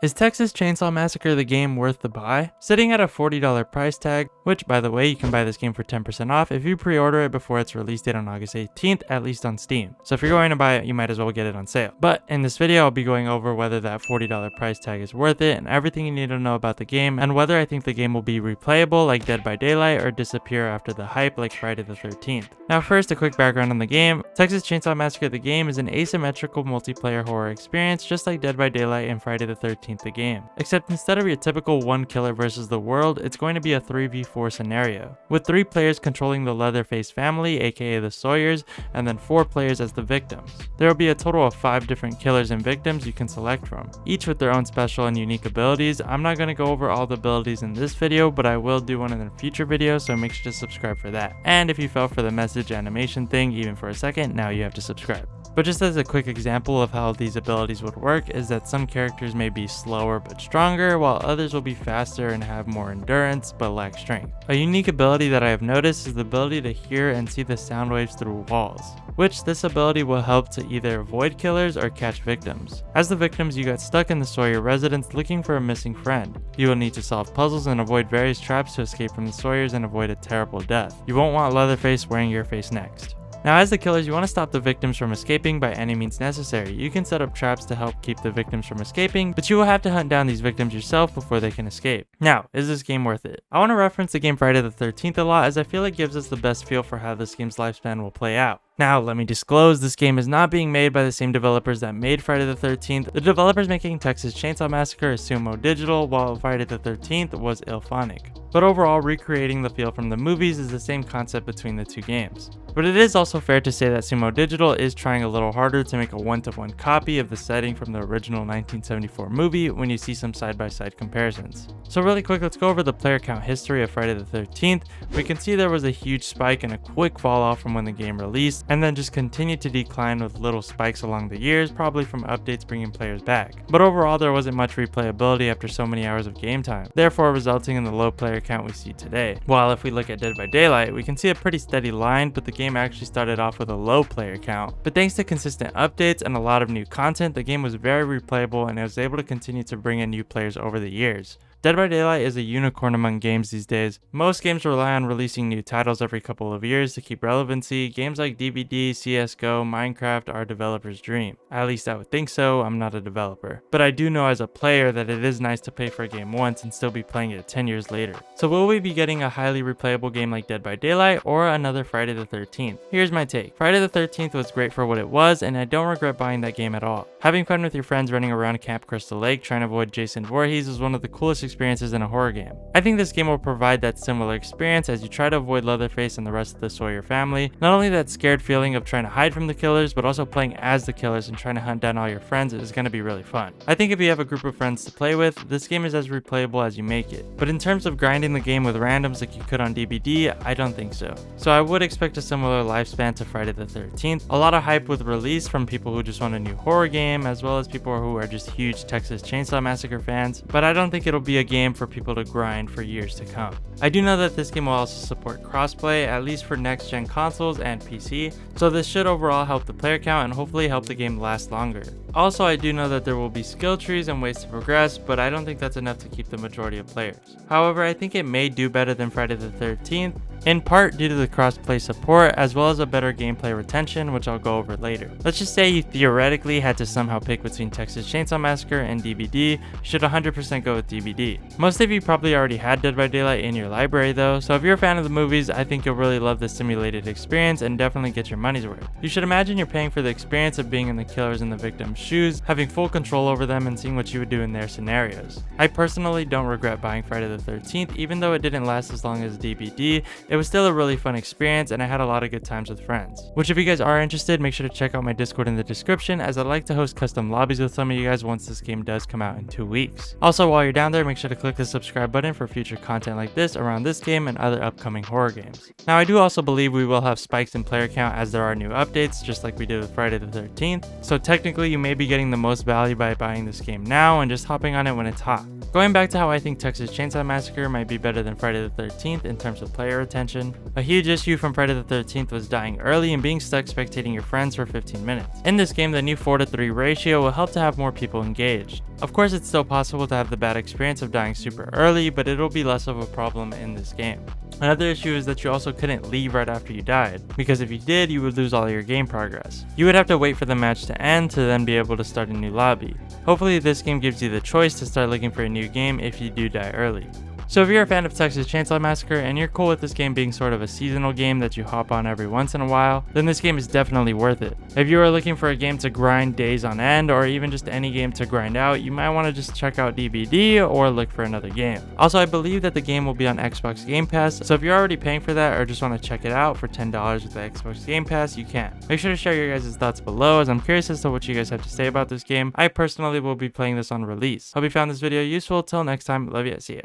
Is Texas Chainsaw Massacre the game worth the buy? Sitting at a $40 price tag, which by the way, you can buy this game for 10% off if you pre-order it before its release date on August 18th, at least on Steam. So if you're going to buy it, you might as well get it on sale. But in this video, I'll be going over whether that $40 price tag is worth it and everything you need to know about the game, and whether I think the game will be replayable like Dead by Daylight or disappear after the hype like Friday the 13th. Now first, a quick background on the game. Texas Chainsaw Massacre the game is an asymmetrical multiplayer horror experience just like Dead by Daylight and Friday the 13th the game. Except instead of your typical one killer versus the world, it's going to be a 3v4 scenario, with 3 players controlling the Leatherface family, aka the Sawyers, and then 4 players as the victims. There will be a total of 5 different killers and victims you can select from, each with their own special and unique abilities. I'm not going to go over all the abilities in this video, but I will do one in a future video, so make sure to subscribe for that. And if you fell for the message animation thing even for a second, now you have to subscribe. But just as a quick example of how these abilities would work is that some characters may be slower but stronger, while others will be faster and have more endurance but lack strength. A unique ability that I have noticed is the ability to hear and see the sound waves through walls, which this ability will help to either avoid killers or catch victims. As the victims, you got stuck in the Sawyer residence looking for a missing friend. You will need to solve puzzles and avoid various traps to escape from the Sawyers and avoid a terrible death. You won't want Leatherface wearing your face next. Now as the killers, you want to stop the victims from escaping by any means necessary. You can set up traps to help keep the victims from escaping, but you will have to hunt down these victims yourself before they can escape. Now, is this game worth it? I want to reference the game Friday the 13th a lot, as I feel it gives us the best feel for how this game's lifespan will play out. Now, let me disclose, this game is not being made by the same developers that made Friday the 13th. The developers making Texas Chainsaw Massacre is Sumo Digital, while Friday the 13th was Ilphonic. But overall, recreating the feel from the movies is the same concept between the two games. But it is also fair to say that Sumo Digital is trying a little harder to make a one-to-one copy of the setting from the original 1974 movie when you see some side-by-side comparisons. So really quick, let's go over the player count history of Friday the 13th. We can see there was a huge spike and a quick fall off from when the game released, and then just continued to decline with little spikes along the years, probably from updates bringing players back. But overall, there wasn't much replayability after so many hours of game time, therefore resulting in the low player count we see today. While if we look at Dead by Daylight, we can see a pretty steady line, but the game actually started off with a low player count. But thanks to consistent updates and a lot of new content, the game was very replayable and it was able to continue to bring in new players over the years. Dead by Daylight is a unicorn among games these days. Most games rely on releasing new titles every couple of years to keep relevancy. Games like DBD, CSGO, Minecraft are developers' dream. At least I would think so, I'm not a developer. But I do know as a player that it is nice to pay for a game once and still be playing it 10 years later. So will we be getting a highly replayable game like Dead by Daylight or another Friday the 13th? Here's my take. Friday the 13th was great for what it was, and I don't regret buying that game at all. Having fun with your friends running around Camp Crystal Lake trying to avoid Jason Voorhees was one of the coolest experiences in a horror game. I think this game will provide that similar experience as you try to avoid Leatherface and the rest of the Sawyer family. Not only that scared feeling of trying to hide from the killers, but also playing as the killers and trying to hunt down all your friends is going to be really fun. I think if you have a group of friends to play with, this game is as replayable as you make it. But in terms of grinding the game with randoms like you could on DBD, I don't think so. So I would expect a similar lifespan to Friday the 13th. A lot of hype with release from people who just want a new horror game, as well as people who are just huge Texas Chainsaw Massacre fans, but I don't think it'll be a game for people to grind for years to come. I do know that this game will also support crossplay, at least for next gen consoles and PC, so this should overall help the player count and hopefully help the game last longer. Also, I do know that there will be skill trees and ways to progress, but I don't think that's enough to keep the majority of players. However, I think it may do better than Friday the 13th, in part due to the crossplay support as well as a better gameplay retention, which I'll go over later. Let's just say you theoretically had to somehow pick between Texas Chainsaw Massacre and DBD, you should 100% go with DBD. Most of you probably already had Dead by Daylight in your library though, so if you're a fan of the movies, I think you'll really love the simulated experience and definitely get your money's worth. You should imagine you're paying for the experience of being in the killers and the victims' shoes, having full control over them and seeing what you would do in their scenarios. I personally don't regret buying Friday the 13th, even though it didn't last as long as DBD. It was still a really fun experience and I had a lot of good times with friends. Which if you guys are interested, make sure to check out my Discord in the description, as I'd like to host custom lobbies with some of you guys once this game does come out in 2 weeks. Also, while you're down there, make sure to click the subscribe button for future content like this around this game and other upcoming horror games. Now I do also believe we will have spikes in player count as there are new updates, just like we did with Friday the 13th, so technically you may be getting the most value by buying this game now and just hopping on it when it's hot. Going back to how I think Texas Chainsaw Massacre might be better than Friday the 13th in terms of player retention, a huge issue from Friday the 13th was dying early and being stuck spectating your friends for 15 minutes. In this game, the new 4:3 ratio will help to have more people engaged. Of course, it's still possible to have the bad experience of dying super early, but it'll be less of a problem in this game. Another issue is that you also couldn't leave right after you died, because if you did, you would lose all your game progress. You would have to wait for the match to end to then be able to start a new lobby. Hopefully this game gives you the choice to start looking for a new game if you do die early. So if you're a fan of Texas Chainsaw Massacre and you're cool with this game being sort of a seasonal game that you hop on every once in a while, then this game is definitely worth it. If you are looking for a game to grind days on end, or even just any game to grind out, you might want to just check out DBD or look for another game. Also, I believe that the game will be on Xbox Game Pass, so if you're already paying for that or just want to check it out for $10 with the Xbox Game Pass, you can. Make sure to share your guys' thoughts below, as I'm curious as to what you guys have to say about this game. I personally will be playing this on release. Hope you found this video useful. Till next time, love ya, see ya.